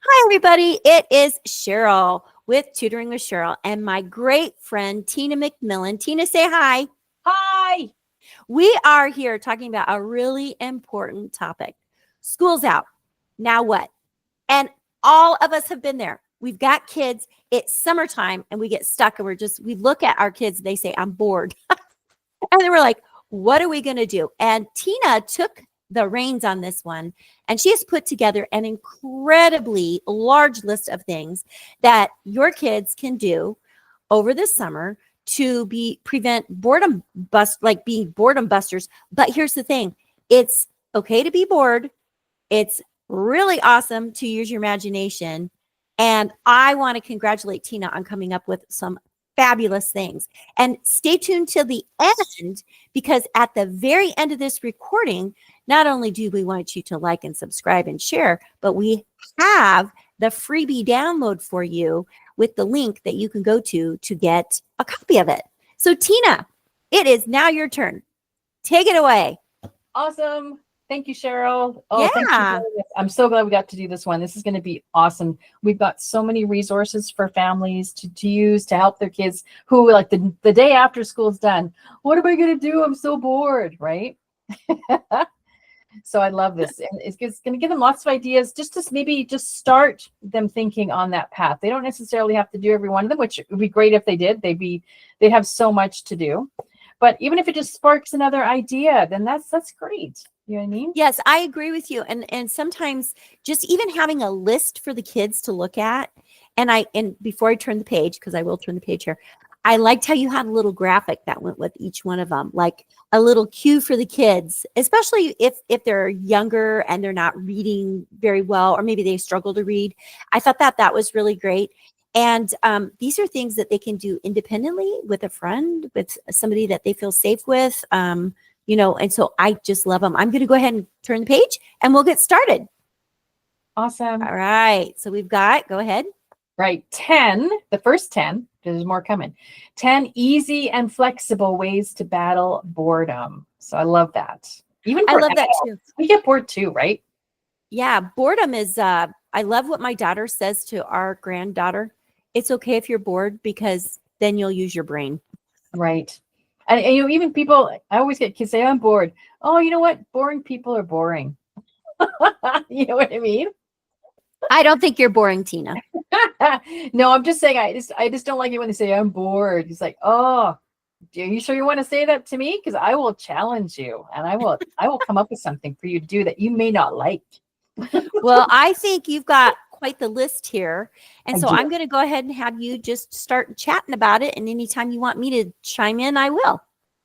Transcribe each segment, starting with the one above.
Hi, everybody. It is Cheryl with Tutoring with Cheryl and my great friend, Tina McMillan. Tina, say hi. Hi. We are here talking about a really important topic. School's out. Now what? And all of us have been there. We've got kids. It's summertime and we get stuck and we look at our kids. They say, I'm bored. And then we're like, what are we going to do? And Tina took the reins on this one, and she has put together an incredibly large list of things that your kids can do over the summer to prevent being boredom busters. But here's the thing: it's okay to be bored. It's really awesome to use your imagination. And I want to congratulate Tina on coming up with some fabulous things. And stay tuned till the end, because at the very end of this recording, not only do we want you to like and subscribe and share, but we have the freebie download for you with the link that you can go to get a copy of it. So Tina, it is now your turn. Take it away. Awesome. Thank you, Cheryl. Oh, Yeah. thank you for this. I'm so glad we got to do this one. This is going to be awesome. We've got so many resources for families to use to help their kids who, like the day after school's done, what am I going to do? I'm so bored, right? So I love this. And it's going to give them lots of ideas just to maybe just start them thinking on that path. They don't necessarily have to do every one of them, which would be great if they did. They'd have so much to do. But even if it just sparks another idea, then that's great. You know what I mean? Yes, I agree with you. And sometimes just even having a list for the kids to look at. And before I turn the page, because I will turn the page here, I liked how you had a little graphic that went with each one of them, like a little cue for the kids, especially if they're younger and they're not reading very well, or maybe they struggle to read. I thought that was really great. And these are things that they can do independently with a friend, with somebody that they feel safe with. And so I just love them. I'm going to go ahead and turn the page and we'll get started. Awesome. All right. So we've got, go ahead. Right. 10, the first 10, there's more coming. 10 easy and flexible ways to battle boredom. So I love that. I love that too. We get bored too, right? Yeah. Boredom is, I love what my daughter says to our granddaughter. It's okay if you're bored because then you'll use your brain. Right. And even people, I always get kids say, I'm bored. Oh, you know what? Boring people are boring. You know what I mean? I don't think you're boring, Tina. No, I'm just saying, I just don't like it when they say I'm bored. He's like, oh, are you sure you want to say that to me? Because I will challenge you and I will come up with something for you to do that you may not like. Well, I think you've got quite the list here. And so I'm going to go ahead and have you just start chatting about it. And anytime you want me to chime in, I will.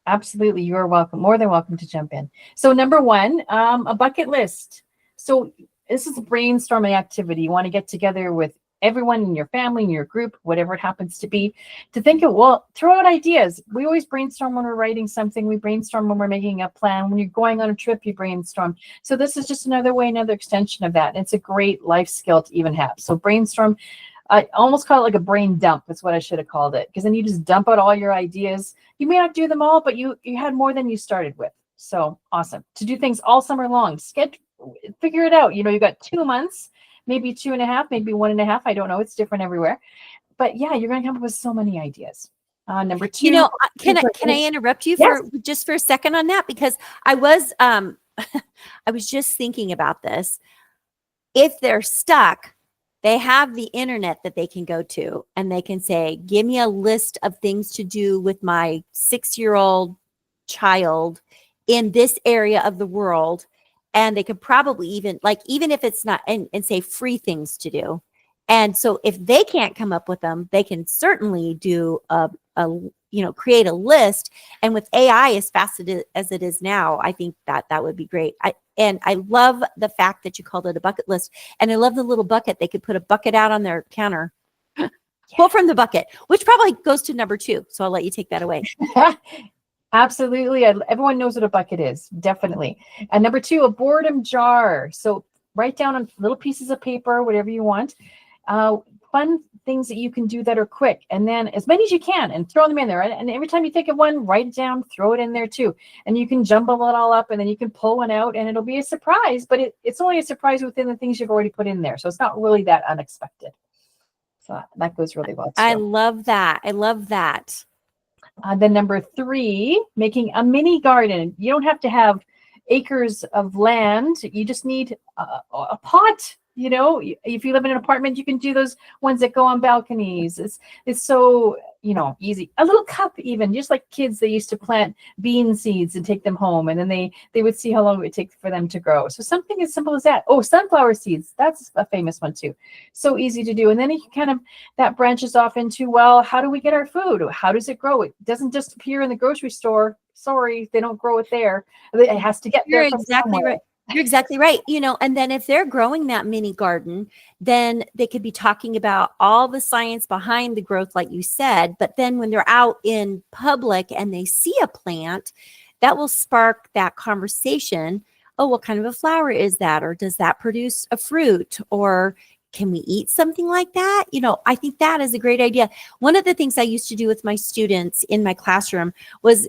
Absolutely. You're welcome. More than welcome to jump in. So number 1, a bucket list. So this is a brainstorming activity. You want to get together with everyone in your family, in your group, whatever it happens to be, to think of, throw out ideas. We always brainstorm when we're writing something. We brainstorm when we're making a plan. When you're going on a trip, you brainstorm. So this is just another way, another extension of that. And it's a great life skill to even have. So brainstorm, I almost call it like a brain dump. That's what I should have called it. Because then you just dump out all your ideas. You may not do them all, but you had more than you started with. So awesome. To do things all summer long. Figure it out. You got 2 months, maybe 2.5, maybe 1.5. I don't know. It's different everywhere. But yeah, you're going to come up with so many ideas. Number 2. Can I interrupt you for a second on that? Because I was just thinking about this. If they're stuck, they have the internet that they can go to and they can say, give me a list of things to do with my 6-year-old child in this area of the world. And they could probably even if it's not, and say free things to do. And so if they can't come up with them, they can certainly do create a list. And with AI as fast as it is now, I think that would be great. I love the fact that you called it a bucket list. And I love the little bucket. They could put a bucket out on their counter. Pull from the bucket, which probably goes to number 2. So I'll let you take that away. Absolutely. Everyone knows what a bucket is. Definitely. And number 2, a boredom jar. So write down on little pieces of paper, whatever you want. Find fun things that you can do that are quick, and then as many as you can, and throw them in there. And every time you think of one, write it down, throw it in there too. And you can jumble it all up, and then you can pull one out, and it'll be a surprise, but it's only a surprise within the things you've already put in there. So it's not really that unexpected. So that goes really well too. I love that. I love that. Then number 3, making a mini garden. You don't have to have acres of land. You just need a pot. You know, if you live in an apartment, you can do those ones that go on balconies. It's so, easy. A little cup even, just like kids, they used to plant bean seeds and take them home, and then they would see how long it would take for them to grow. So something as simple as that. Oh, sunflower seeds. That's a famous one too. So easy to do. And then you can that branches off into, well, how do we get our food? How does it grow? It doesn't just appear in the grocery store. Sorry, they don't grow it there. It has to get there. You're exactly right. You're exactly right. And then if they're growing that mini garden, then they could be talking about all the science behind the growth, like you said. But then when they're out in public and they see a plant, that will spark that conversation. Oh, what kind of a flower is that? Or does that produce a fruit? Or can we eat something like that? I think that is a great idea. One of the things I used to do with my students in my classroom was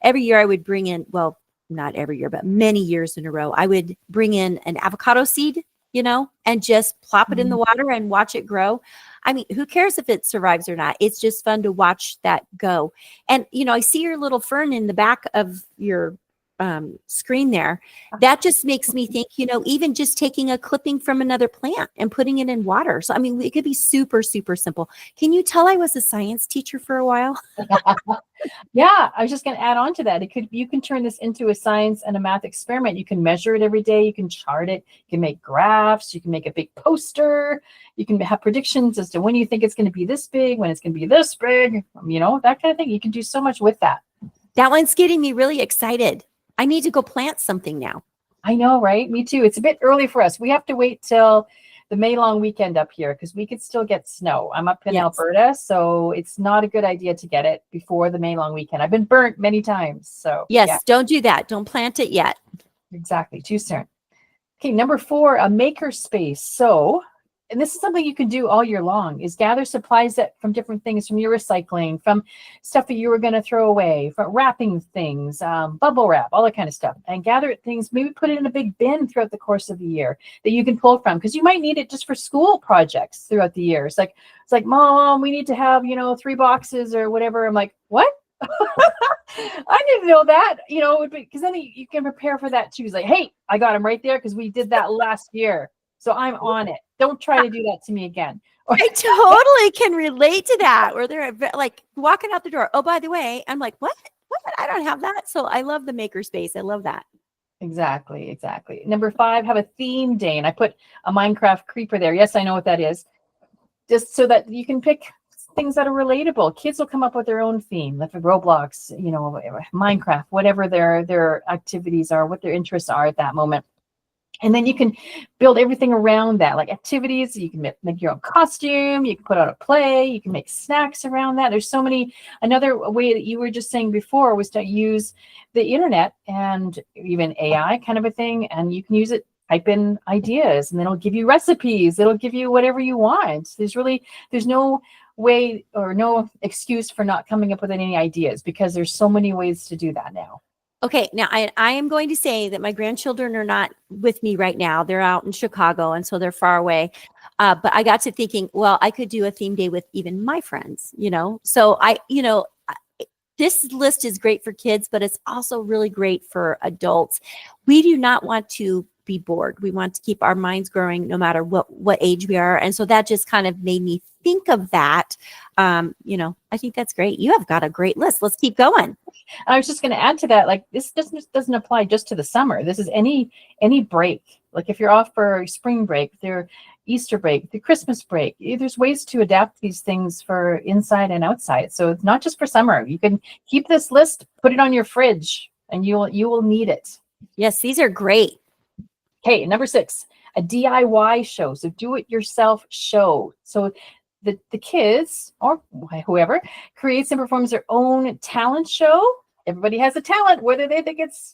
every year I would bring in, well, not every year, but many years in a row, I would bring in an avocado seed, and just plop it in the water and watch it grow. I mean, who cares if it survives or not? It's just fun to watch that go. And, I see your little fern in the back of your screen there. That just makes me think, even just taking a clipping from another plant and putting it in water. So, I mean, it could be super, super simple. Can you tell I was a science teacher for a while? Yeah, I was just going to add on to that. You can turn this into a science and a math experiment. You can measure it every day. You can chart it. You can make graphs. You can make a big poster. You can have predictions as to when you think it's going to be this big, when it's going to be this big, that kind of thing. You can do so much with that. That one's getting me really excited. I need to go plant something now. I know, right? Me too. It's a bit early for us. We have to wait till the May long weekend up here because we could still get snow. I'm up in Alberta, so it's not a good idea to get it before the May long weekend. I've been burnt many times. So yes, Don't do that. Don't plant it yet. Exactly. Too soon. Okay, number 4, a maker space. So, and this is something you can do all year long, is gather supplies from different things, from your recycling, from stuff that you were going to throw away, from wrapping things, bubble wrap, all that kind of stuff, and gather things, maybe put it in a big bin throughout the course of the year that you can pull from, because you might need it just for school projects throughout the year. It's like, Mom, we need to have, 3 boxes or whatever. I'm like, what? I didn't know that, because then you can prepare for that too. It's like, hey, I got them right there because we did that last year. So I'm on it. Don't try to do that to me again. I totally can relate to that, where they're like walking out the door. Oh, by the way, I'm like, what? I don't have that. So I love the maker space. I love that. Exactly. Number 5, have a theme day. And I put a Minecraft creeper there. Yes, I know what that is. Just so that you can pick things that are relatable. Kids will come up with their own theme, like Roblox, Minecraft, whatever their activities are, what their interests are at that moment. And then you can build everything around that, like activities. You can make your own costume. You can put out a play. You can make snacks around that. There's so many. Another way that you were just saying before was to use the internet and even AI kind of a thing. And you can use it, type in ideas, and then it'll give you recipes. It'll give you whatever you want. There's no way or no excuse for not coming up with any ideas, because there's so many ways to do that now. Okay, now I am going to say that my grandchildren are not with me right now. They're out in Chicago, and so they're far away. But I got to thinking, well, I could do a theme day with even my friends, So this list is great for kids, but it's also really great for adults. We do not want to be bored. We want to keep our minds growing no matter what age we are. And so that just kind of made me think of that. I think that's great. You have got a great list. Let's keep going. I was just going to add to that, like, this doesn't apply just to the summer. This is any break. Like if you're off for spring break, their Easter break, the Christmas break, there's ways to adapt these things for inside and outside. So it's not just for summer. You can keep this list, put it on your fridge, and you will need it. Yes, these are great. Okay, number 6, a DIY show. So do it yourself show. So the kids or whoever creates and performs their own talent show. Everybody has a talent, whether they think it's,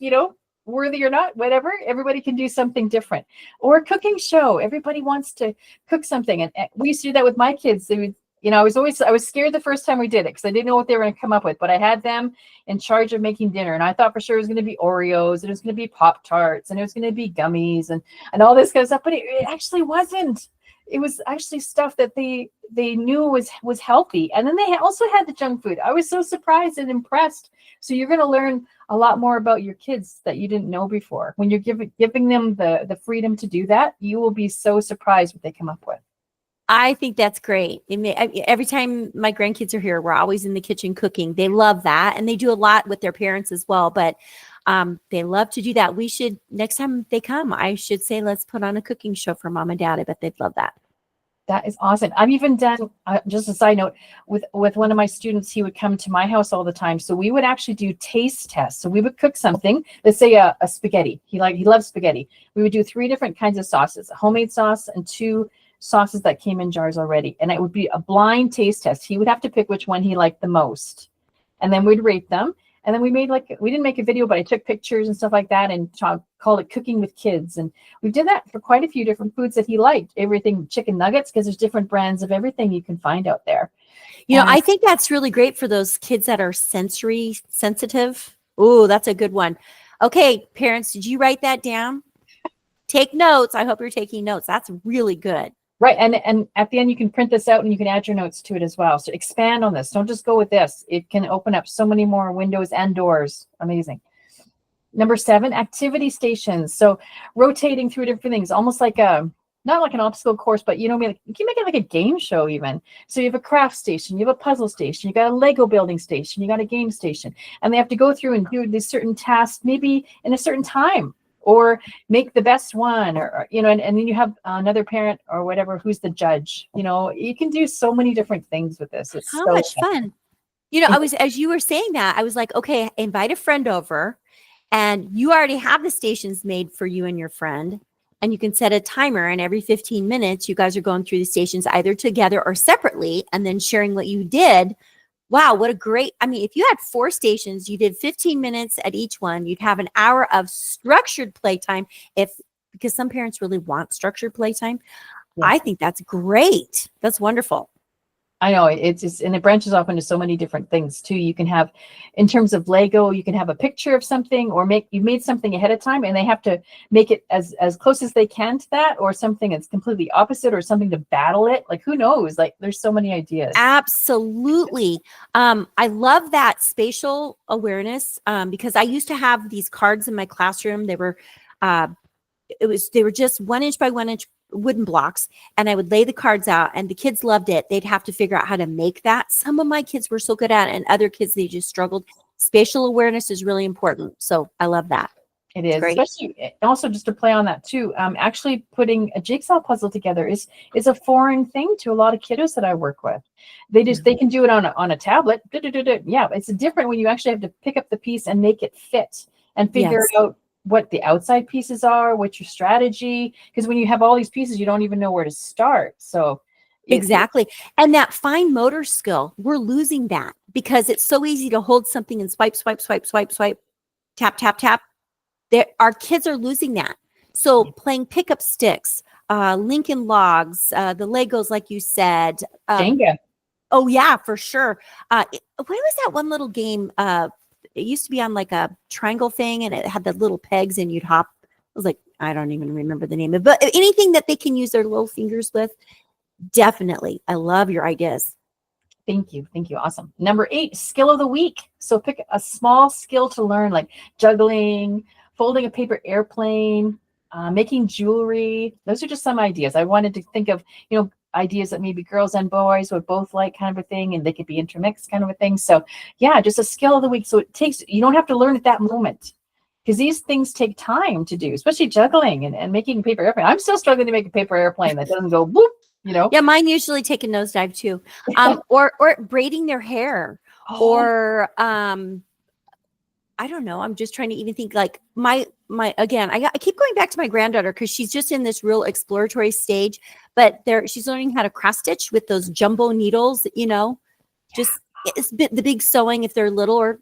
worthy or not, whatever, everybody can do something different. Or a cooking show. Everybody wants to cook something. And we used to do that with my kids. They would, I was scared the first time we did it because I didn't know what they were going to come up with, but I had them in charge of making dinner. And I thought for sure it was going to be Oreos, and it was going to be Pop-Tarts, and it was going to be gummies and all this kind of stuff. But it actually wasn't. It was actually stuff that they knew was healthy. And then they also had the junk food. I was so surprised and impressed. So you're going to learn a lot more about your kids that you didn't know before. When you're giving them the freedom to do that, you will be so surprised what they come up with. I think that's great. Every time my grandkids are here, we're always in the kitchen cooking. They love that. And they do a lot with their parents as well. But they love to do that. We should, next time they come, I should say, let's put on a cooking show for mom and dad. I bet they'd love that. That is awesome. I've even done, just a side note, with one of my students, he would come to my house all the time. So we would actually do taste tests. So we would cook something, let's say a spaghetti. He loves spaghetti. We would do 3 different kinds of sauces, a homemade sauce and 2 sauces that came in jars already. And it would be a blind taste test. He would have to pick which one he liked the most. And then we'd rate them. And then we didn't make a video, but I took pictures and stuff like that and called it Cooking with Kids. And we did that for quite a few different foods that he liked. Everything, chicken nuggets, because there's different brands of everything you can find out there. I think that's really great for those kids that are sensory sensitive. Oh, that's a good one. Okay, parents, did you write that down? Take notes. I hope you're taking notes. That's really good. Right. And at the end, you can print this out and you can add your notes to it as well. So expand on this. Don't just go with this. It can open up so many more windows and doors. Amazing. Number 7, activity stations. So rotating through different things, almost like not like an obstacle course, but you can make it like a game show even. So you have a craft station, you have a puzzle station, you got a Lego building station, you got a game station, and they have to go through and do these certain tasks, maybe in a certain time, or make the best one, or and then you have another parent or whatever who's the judge. You can do so many different things with this. It's how so much fun. As you were saying that, I was like, okay, invite a friend over, and you already have the stations made for you and your friend, and you can set a timer, and every 15 minutes, you guys are going through the stations either together or separately, and then sharing what you did. Wow, what a great, if you had 4 stations, you did 15 minutes at each one, you'd have an hour of structured playtime because some parents really want structured playtime. Yeah. I think that's great. That's wonderful. I know and it branches off into so many different things too. You can have, in terms of Lego, you can have a picture of something, or you've made something ahead of time and they have to make it as close as they can to that, or something that's completely opposite, or something to battle it. Like, who knows? Like, there's so many ideas. Absolutely. I love that spatial awareness because I used to have these cards in my classroom. They were just 1 inch by 1 inch wooden blocks, and I would lay the cards out, and the kids loved it. They'd have to figure out how to make that. Some of my kids were so good at it, and other kids, they just struggled. Spatial awareness is really important. So I love that. It is, especially also just to play on that too. Actually putting a jigsaw puzzle together is a foreign thing to a lot of kiddos that I work with. They can do it on a tablet. Yeah, it's different when you actually have to pick up the piece and make it fit and figure out what the outside pieces are, what's your strategy, because when you have all these pieces, you don't even know where to start. So exactly. And that fine motor skill, we're losing that because it's so easy to hold something and swipe, tap, tap, tap. Our kids are losing that. So playing pickup sticks, Lincoln Logs, the Legos, like you said. Jenga. Oh yeah, for sure. What was that one little game? It used to be on like a triangle thing, and it had the little pegs, and you'd hop. I was like, I don't even remember the name of it, but anything that they can use their little fingers with, definitely. I love your ideas. Thank you. Awesome. Number 8, skill of the week. So pick a small skill to learn, like juggling, folding a paper airplane, making jewelry. Those are just some ideas. I wanted to think of, ideas that maybe girls and boys would both like, kind of a thing, and they could be intermixed, kind of a thing. So yeah, just a skill of the week. So you don't have to learn at that moment, because these things take time to do, especially juggling and making a paper airplane. I'm still struggling to make a paper airplane that doesn't go boop, Yeah, mine usually take a nosedive too. Or braiding their hair, or I don't know. I'm just trying to even think, like again, I keep going back to my granddaughter because she's just in this real exploratory stage, but she's learning how to cross stitch with those jumbo needles, just the big sewing if they're little, or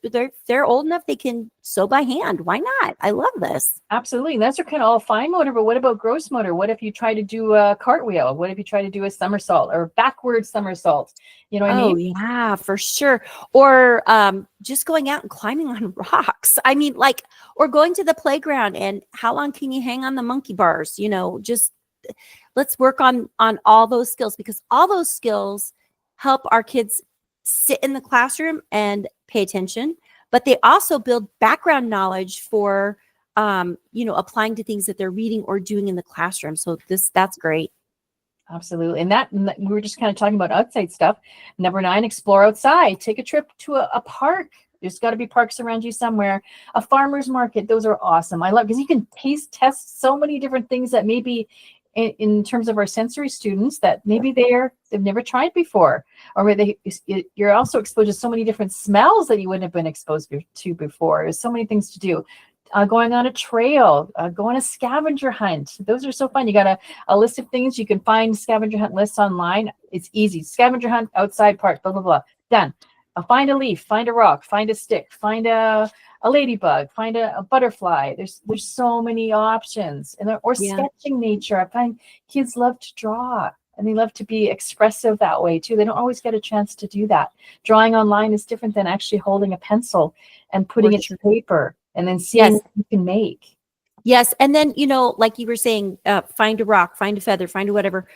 they're old enough they can sew by hand. Why not? I love this. Absolutely. And those are kind of all fine motor, but what about gross motor? What if you try to do a cartwheel? What if you try to do a somersault or backward somersault? You know what I Oh mean? yeah, for sure. Or just going out and climbing on rocks. I mean, like, or going to the playground, and how long can you hang on the monkey bars? Just let's work on all those skills, because all those skills help our kids sit in the classroom and pay attention, but they also build background knowledge for applying to things that they're reading or doing in the classroom. So that's great. Absolutely. And we were just kind of talking about outside stuff. Number 9, explore outside. Take a trip to a park. There's got to be parks around you somewhere. A farmer's market. Those are awesome. I love, because you can taste test so many different things that maybe in terms of our sensory students that maybe they've never tried before, or you're also exposed to so many different smells that you wouldn't have been exposed to before. There's so many things to do. Going on a trail, go on a scavenger hunt. Those are so fun. You got a list of things. You can find scavenger hunt lists online. It's easy. Scavenger hunt, outside park, blah, blah, blah. Done. Find a leaf, find a rock, find a stick, find a ladybug, find a butterfly. There's so many options. Or sketching nature. I find kids love to draw, and they love to be expressive that way too. They don't always get a chance to do that. Drawing online is different than actually holding a pencil and putting it to paper and then seeing what you can make. Yes. And then, like you were saying, find a rock, find a feather, find a whatever.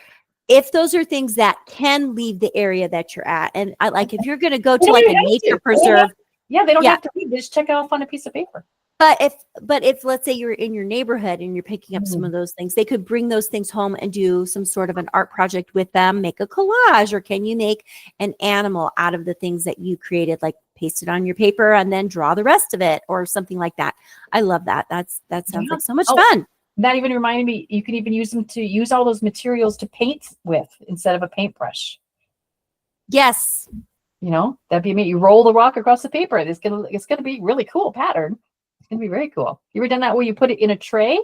If those are things that can leave the area that you're at, and if you're going to go to like a nature preserve. Yeah, they don't have to leave. They just check it off on a piece of paper. But if let's say you're in your neighborhood and you're picking up some of those things, they could bring those things home and do some sort of an art project with them, make a collage, or can you make an animal out of the things that you created, like paste it on your paper and then draw the rest of it or something like that. I love that. That sounds like so much fun. That even reminded me, you can even use them to use all those materials to paint with instead of a paintbrush. Yes. That'd be me. You roll the rock across the paper. It's gonna be really cool pattern. It's gonna be very cool. You ever done that where you put it in a tray?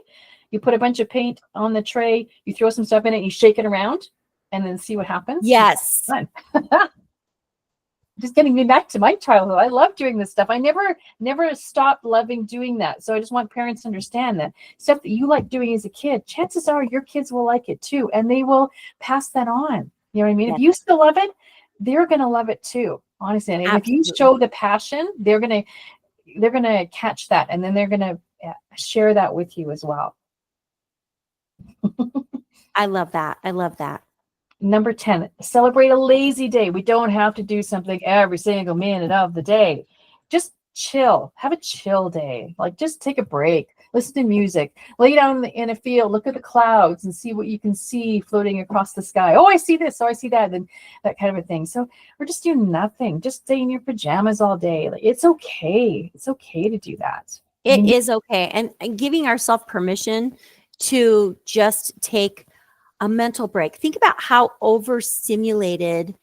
You put a bunch of paint on the tray, you throw some stuff in it, you shake it around, and then see what happens? Yes. Fun. Just getting me back to my childhood. I love doing this stuff. I never stopped loving doing that. So I just want parents to understand that stuff that you like doing as a kid, chances are your kids will like it too, and they will pass that on. You know what I mean? If you still love it, they're going to love it too, honestly. And if you show the passion, they're going to catch that, and then they're going to share that with you as well. I love that. I love that. Number 10, celebrate a lazy day. We don't have to do something every single minute of the day. Just chill. Have a chill day. Like, just take a break. Listen to music. Lay down in a field. Look at the clouds and see what you can see floating across the sky. Oh, I see this. Oh, I see that. And that kind of a thing. So we're just doing nothing. Just stay in your pajamas all day. Like, it's okay. It's okay to do that. It is okay. And giving ourselves permission to just take a mental break. Think about how overstimulated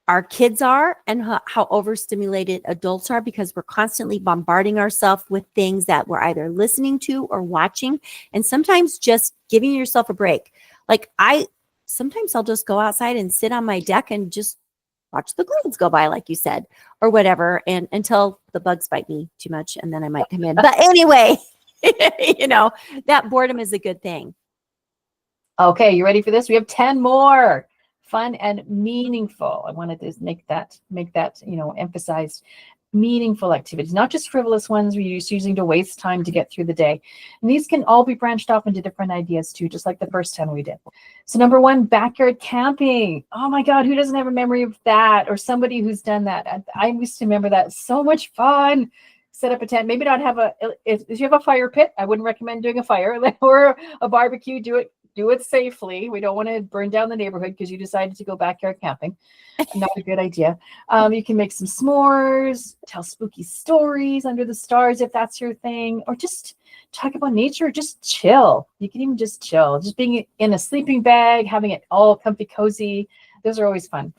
our kids are and how overstimulated adults are, because we're constantly bombarding ourselves with things that we're either listening to or watching. And sometimes just giving yourself a break. Like sometimes I'll just go outside and sit on my deck and just watch the clouds go by, like you said, or whatever. And until the bugs bite me too much, and then I might come in. But anyway, that boredom is a good thing. Okay, you ready for this? We have 10 more. Fun and meaningful. I wanted to make that, emphasized meaningful activities, not just frivolous ones where you're just using to waste time to get through the day. And these can all be branched off into different ideas too, just like the first 10 we did. So number 1, backyard camping. Oh my God, who doesn't have a memory of that? Or somebody who's done that? I used to remember that. So much fun. Set up a tent, maybe not have if you have a fire pit, I wouldn't recommend doing a fire or a barbecue. Do it safely. We don't want to burn down the neighborhood because you decided to go backyard camping. Not a good idea. You can make some s'mores, tell spooky stories under the stars if that's your thing, or just talk about nature. Just chill. You can even just chill. Just being in a sleeping bag, having it all comfy, cozy. Those are always fun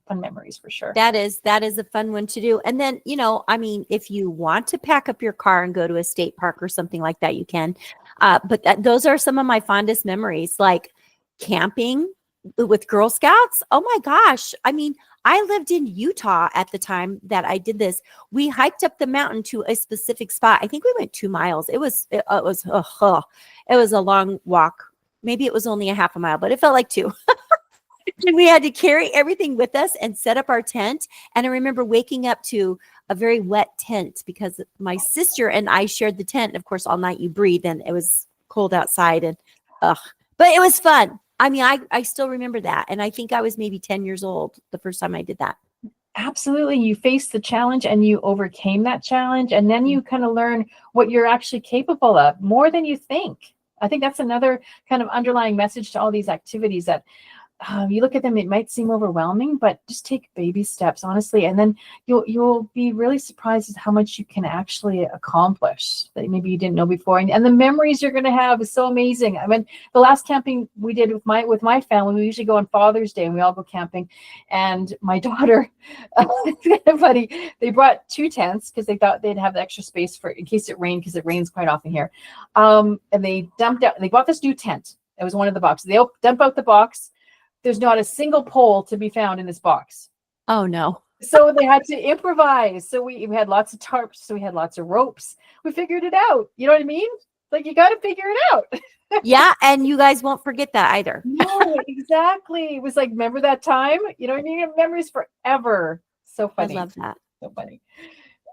memories for sure. That is a fun one to do. And then, if you want to pack up your car and go to a state park or something like that, you can. But those are some of my fondest memories, like camping, with Girl Scouts. Oh my gosh. I mean, I lived in Utah at the time that I did this. We hiked up the mountain to a specific spot. I think we went 2 miles. It was a long walk. Maybe it was only a half a mile, but it felt like 2. And we had to carry everything with us and set up our tent. And I remember waking up to a very wet tent because my sister and I shared the tent. And of course, all night you breathe and it was cold outside and but it was fun. I mean, I still remember that. And I think I was maybe 10 years old the first time I did that. Absolutely. You faced the challenge and you overcame that challenge. And then you kind of learn what you're actually capable of more than you think. I think that's another kind of underlying message to all these activities that you look at them, it might seem overwhelming, but just take baby steps, honestly. And then you'll be really surprised at how much you can actually accomplish that maybe you didn't know before. And the memories you're going to have is so amazing. I mean, the last camping we did with my family, we usually go on Father's Day and we all go camping. And my daughter, it's kind of funny, they brought 2 tents because they thought they'd have the extra space for in case it rained, because it rains quite often here. And they bought this new tent. It was one of the boxes. They dump out the box. There's not a single pole to be found in this box. Oh, no. So they had to improvise. So we had lots of tarps. So we had lots of ropes. We figured it out. You know what I mean? Like, you got to figure it out. Yeah. And you guys won't forget that either. No, exactly. It was like, remember that time? You know what I mean? Memories forever. So funny. I love that. So funny.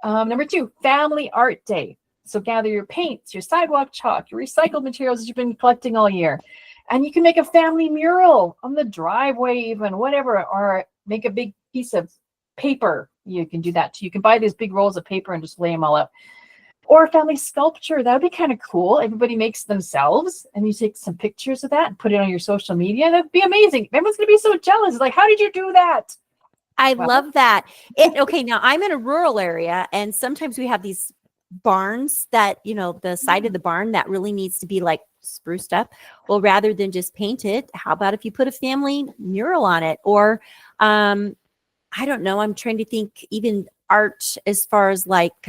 Number 2, Family Art Day. So gather your paints, your sidewalk chalk, your recycled materials that you've been collecting all year. And you can make a family mural on the driveway, even whatever, or make a big piece of paper. You can do that too. You can buy these big rolls of paper and just lay them all out. Or a family sculpture. That would be kind of cool. Everybody makes themselves and you take some pictures of that and put it on your social media. That'd be amazing. Everyone's going to be so jealous. Like, how did you do that? I love that. Okay, now I'm in a rural area and sometimes we have these barns that, the side of the barn that really needs to be like spruced up. Well, rather than just paint it, how about if you put a family mural on it? Or I don't know, I'm trying to think even art as far as like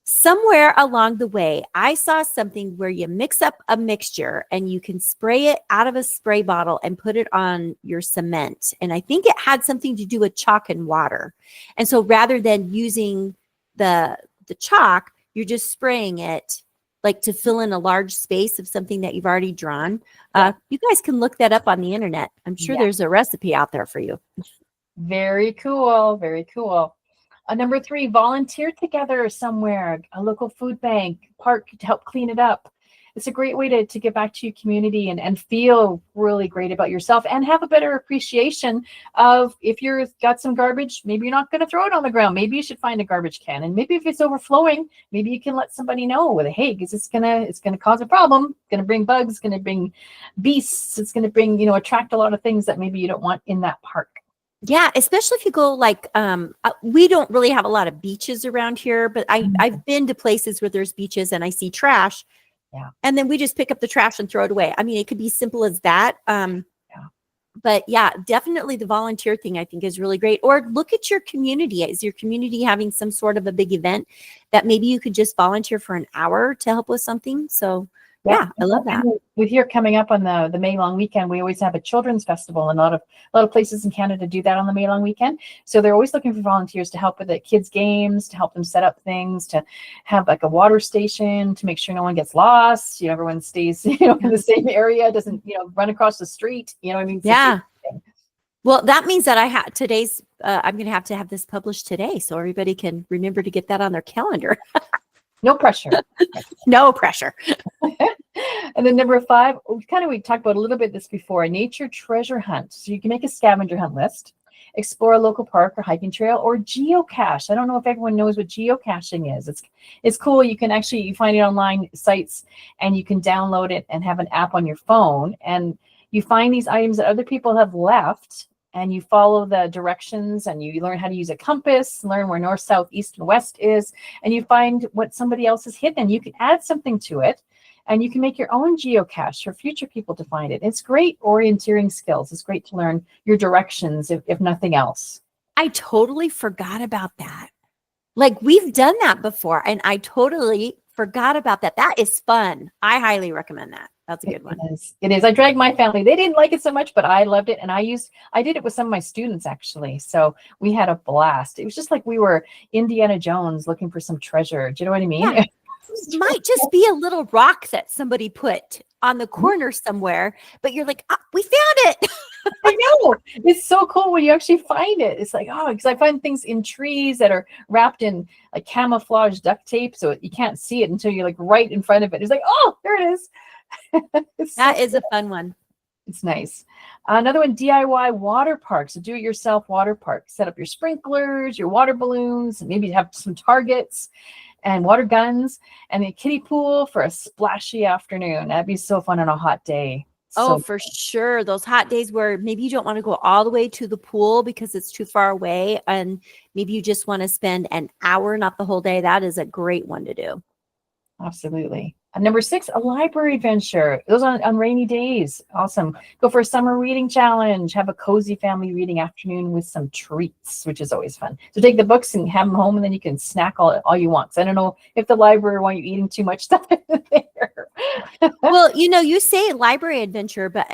somewhere along the way, I saw something where you mix up a mixture and you can spray it out of a spray bottle and put it on your cement. And I think it had something to do with chalk and water. And so rather than using the chalk, you're just spraying it like to fill in a large space of something that you've already drawn. You guys can look that up on the internet. I'm sure there's a recipe out there for you. Very cool. Very cool. Number 3, volunteer together somewhere, a local food bank, park to help clean it up. It's a great way to get back to your community and feel really great about yourself and have a better appreciation of if you've got some garbage, maybe you're not going to throw it on the ground. Maybe you should find a garbage can. And maybe if it's overflowing, maybe you can let somebody know with hey, because it's gonna cause a problem. It's gonna bring bugs, it's gonna bring beasts, it's gonna bring, attract a lot of things that maybe you don't want in that park. Yeah, especially if you go like, we don't really have a lot of beaches around here, but I've been to places where there's beaches and I see trash. Yeah. And then we just pick up the trash and throw it away. I mean, it could be simple as that. But yeah, definitely the volunteer thing I think is really great. Or look at your community. Is your community having some sort of a big event that maybe you could just volunteer for an hour to help with something? So yeah, I love that. With here coming up on the May long weekend, we always have a children's festival, and a lot of places in Canada do that on the May long weekend. So they're always looking for volunteers to help with the kids' games, to help them set up things, to have like a water station, to make sure no one gets lost. Everyone stays, in the same area, doesn't, run across the street. You know what I mean? Yeah. Well, that means that I'm going to have this published today, so everybody can remember to get that on their calendar. No pressure. No pressure. And then number 5, we talked about a little bit this before, a nature treasure hunt. So you can make a scavenger hunt list, explore a local park or hiking trail, or geocache. I don't know if everyone knows what geocaching is. It's cool. You can you find it online sites and you can download it and have an app on your phone. And you find these items that other people have left and you follow the directions and you learn how to use a compass, learn where north, south, east, and west is, and you find what somebody else has hidden. You can add something to it and you can make your own geocache for future people to find it. It's great orienteering skills. It's great to learn your directions, if nothing else. I totally forgot about that. Like, we've done that before and I totally forgot about that. That is fun. I highly recommend that. That's a It good one. is. It is. I dragged my family. They didn't like it so much, but I loved it. And I did it with some of my students actually. So we had a blast. It was just like we were Indiana Jones looking for some treasure. Do you know what I mean? Yeah. It might just be a little rock that somebody put on the corner somewhere, but you're like, "Ah, we found it." I know. It's so cool when you actually find it. It's like, oh, because I find things in trees that are wrapped in like camouflage duct tape. So you can't see it until you're like right in front of it. It's like, oh, there it is. It's so That is a fun one. It's nice. Another one, DIY water park. So do-it-yourself water park. Set up your sprinklers, your water balloons, and maybe have some targets and water guns and a kiddie pool for a splashy afternoon. That'd be so fun on a hot day. Oh, So for sure. Those hot days where maybe you don't want to go all the way to the pool because it's too far away, and maybe you just want to spend an hour, not the whole day. That is a great one to do. absolutely. Number 6, a library adventure. Those on rainy days. Awesome. Go for a summer reading challenge. Have a cozy family reading afternoon with some treats, which is always fun. So take the books and have them home, and then you can snack all you want. So I don't know if the library want you eating too much stuff in there. Well, you say library adventure, but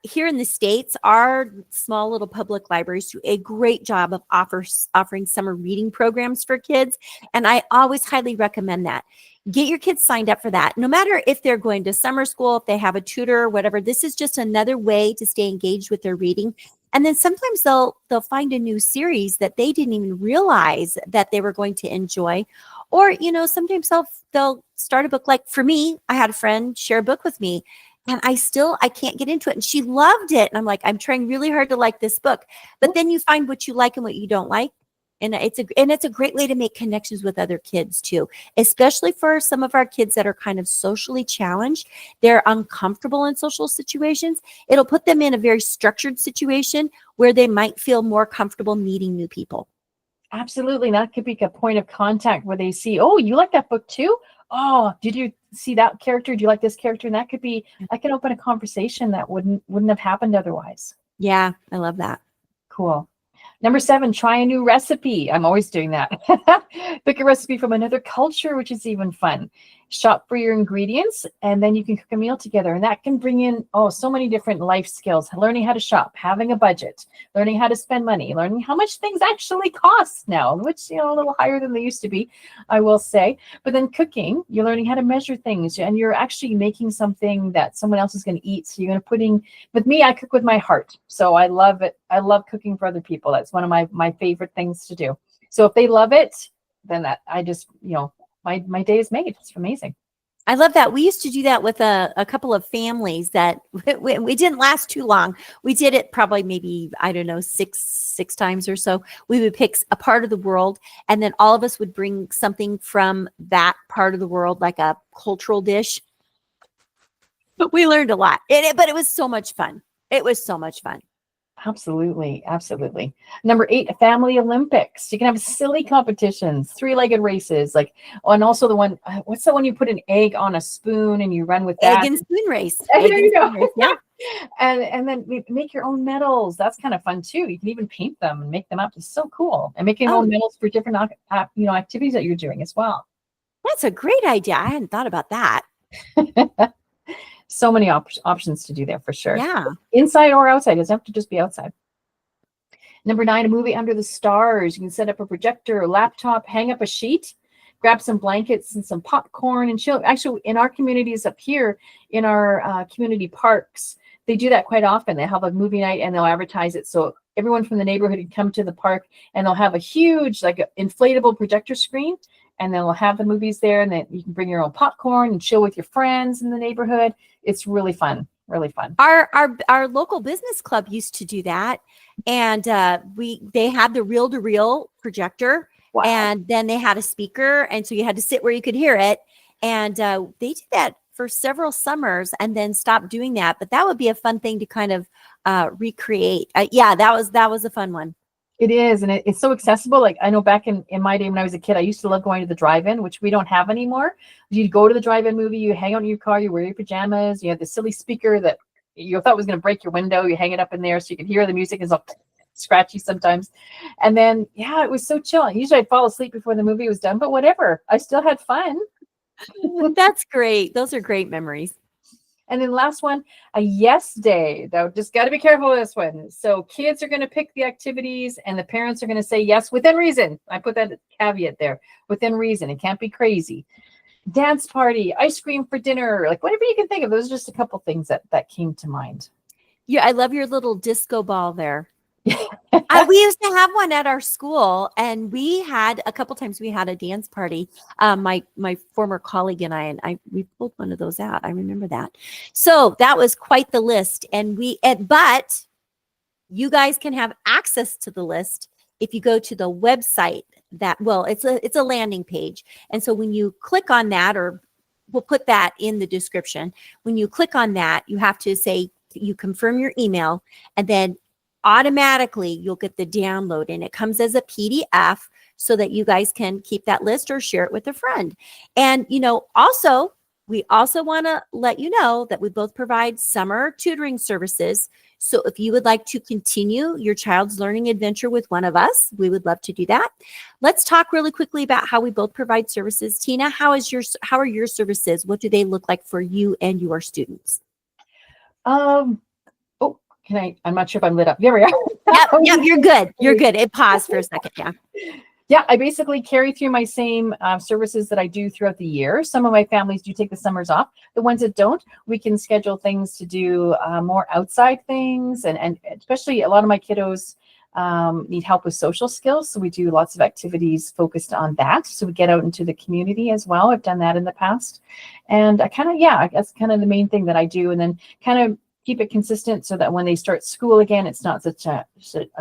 here in the States, our small little public libraries do a great job of offering summer reading programs for kids. And I always highly recommend that. Get your kids signed up for that. No matter if they're going to summer school, if they have a tutor or whatever, this is just another way to stay engaged with their reading. And then sometimes they'll find a new series that they didn't even realize that they were going to enjoy. Or, sometimes they'll start a book. Like for me, I had a friend share a book with me, and I can't get into it. And she loved it. And I'm like, I'm trying really hard to like this book. But then you find what you like and what you don't like. And it's a great way to make connections with other kids too, especially for some of our kids that are kind of socially challenged. They're uncomfortable in social situations. It'll put them in a very structured situation where they might feel more comfortable meeting new people. Absolutely. That could be a point of contact where they see, oh, you like that book too? Oh, did you see that character? Do you like this character? And that can open a conversation that wouldn't have happened otherwise. Yeah, I love that. Cool. Number 7, try a new recipe. I'm always doing that. Pick a recipe from another culture, which is even fun. Shop for your ingredients, and then you can cook a meal together. And that can bring in, so many different life skills. Learning how to shop, having a budget, learning how to spend money, learning how much things actually cost now, which, a little higher than they used to be, I will say. But then cooking, you're learning how to measure things, and you're actually making something that someone else is going to eat. So you're going to with me, I cook with my heart. So I love it. I love cooking for other people. That's one of my favorite things to do. So if they love it, then I just, my day is made. It's amazing. I love that. We used to do that with a couple of families that we didn't last too long. We did it probably maybe, I don't know, six times or so. We would pick a part of the world, and then all of us would bring something from that part of the world, like a cultural dish. But we learned a lot. But it was so much fun. It was so much fun. Absolutely. Absolutely. Number 8, family Olympics. You can have silly competitions, 3-legged races, and also the one, what's the one you put an egg on a spoon and you run with that? Egg and spoon race. There you go. Race, yeah. And then make your own medals. That's kind of fun too. You can even paint them and make them up. It's so cool. And make your own medals for different activities that you're doing as well. That's a great idea. I hadn't thought about that. So many options to do there for sure. Yeah. Inside or outside. It doesn't have to just be outside. Number 9, a movie under the stars. You can set up a projector, a laptop, hang up a sheet, grab some blankets and some popcorn and chill. Actually, in our communities up here, in our community parks, they do that quite often. They have a movie night and they'll advertise it. So everyone from the neighborhood can come to the park, and they'll have a huge, inflatable projector screen. And then we'll have the movies there, and then you can bring your own popcorn and chill with your friends in the neighborhood. It's really fun, really fun. Our local business club used to do that, and they had the reel-to-reel projector, Wow. and then they had a speaker, and so you had to sit where you could hear it. And they did that for several summers, and then stopped doing that. But that would be a fun thing to kind of recreate. Yeah, that was a fun one. It is, and it's so accessible. Like I know back in my day when I was a kid, I used to love going to the drive-in, which we don't have anymore. You'd go to the drive-in movie, you hang out in your car, you wear your pajamas, you have the silly speaker that you thought was going to break your window, you hang it up in there so you can hear the music. Is all scratchy sometimes. And then, it was so chill. Usually I'd fall asleep before the movie was done, but whatever. I still had fun. That's great. Those are great memories. And then last one, a yes day. Now, just got to be careful with this one. So kids are going to pick the activities and the parents are going to say yes within reason. I put that caveat there, within reason. It can't be crazy. Dance party, ice cream for dinner, like whatever you can think of. Those are just a couple things that came to mind. Yeah, I love your little disco ball there. We used to have one at our school, and we had a couple times we had a dance party. My former colleague and I we pulled one of those out. I remember that. So that was quite the list, and but you guys can have access to the list if you go to the website. It's a landing page, and so when you click on that, or we'll put that in the description. When you click on that, you have to say you confirm your email, and then automatically you'll get the download, and it comes as a PDF so that you guys can keep that list or share it with a friend. And, we also want to let you know that we both provide summer tutoring services. So if you would like to continue your child's learning adventure with one of us, we would love to do that. Let's talk really quickly about how we both provide services. Tina, how are your services? What do they look like for you and your students? I'm not sure if I'm lit up. There we are. Yep, you're good. You're good. It paused for a second. Yeah. Yeah, I basically carry through my same services that I do throughout the year. Some of my families do take the summers off. The ones that don't, we can schedule things to do more outside things. And especially a lot of my kiddos need help with social skills. So we do lots of activities focused on that. So we get out into the community as well. I've done that in the past. And that's kind of the main thing that I do. And then kind of keep it consistent so that when they start school again, it's not such a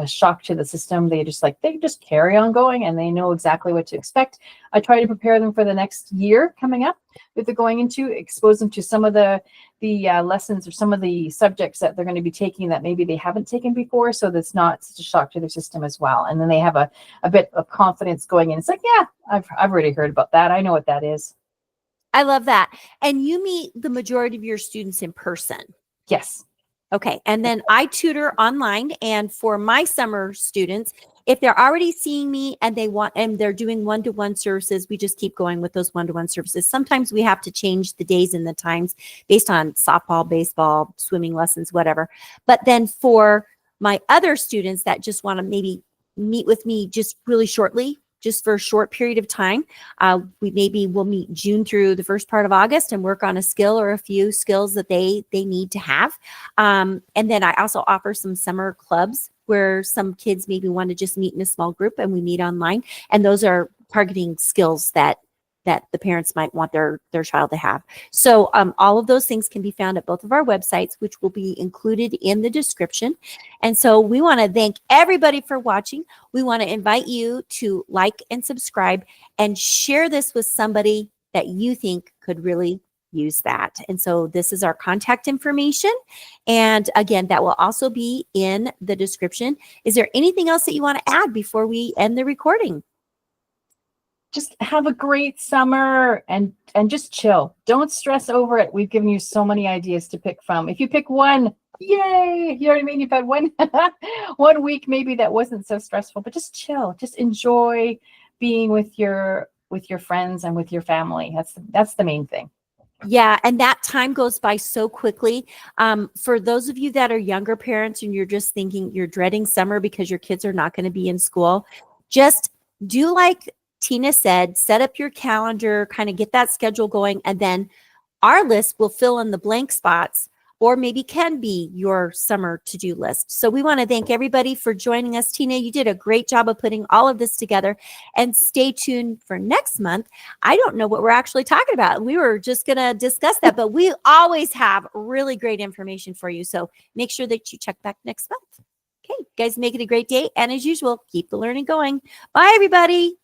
shock to the system. They just carry on going and they know exactly what to expect. I try to prepare them for the next year coming up that they're going into, expose them to some of the lessons or some of the subjects that they're going to be taking that maybe they haven't taken before. So that's not such a shock to their system as well. And then they have a bit of confidence going in. It's like, yeah, I've already heard about that. I know what that is. I love that. And you meet the majority of your students in person. Yes. Okay. And then I tutor online. And for my summer students, if they're already seeing me and they're doing one-to-one services, we just keep going with those one-to-one services. Sometimes we have to change the days and the times based on softball, baseball, swimming lessons, whatever. But then for my other students that just want to maybe meet with me just really shortly, just for a short period of time. We'll meet June through the first part of August and work on a skill or a few skills that they need to have. And then I also offer some summer clubs where some kids maybe want to just meet in a small group and we meet online. And those are targeting skills that the parents might want their child to have. So all of those things can be found at both of our websites, which will be included in the description. And so we want to thank everybody for watching. We want to invite you to like and subscribe and share this with somebody that you think could really use that. And so this is our contact information. And again, that will also be in the description. Is there anything else that you want to add before we end the recording? Just have a great summer and just chill. Don't stress over it. We've given you so many ideas to pick from. If you pick one, yay, you know what I mean? You've had one week maybe that wasn't so stressful, but just chill. Just enjoy being with your friends and with your family. That's the main thing. Yeah, and that time goes by so quickly. For those of you that are younger parents and you're just thinking you're dreading summer because your kids are not going to be in school, just do like Tina said, set up your calendar, kind of get that schedule going, and then our list will fill in the blank spots or maybe can be your summer to-do list. So we want to thank everybody for joining us. Tina, you did a great job of putting all of this together, and stay tuned for next month. I don't know what we're actually talking about. We were just going to discuss that, but we always have really great information for you. So make sure that you check back next month. Okay, guys, make it a great day. And as usual, keep the learning going. Bye, everybody.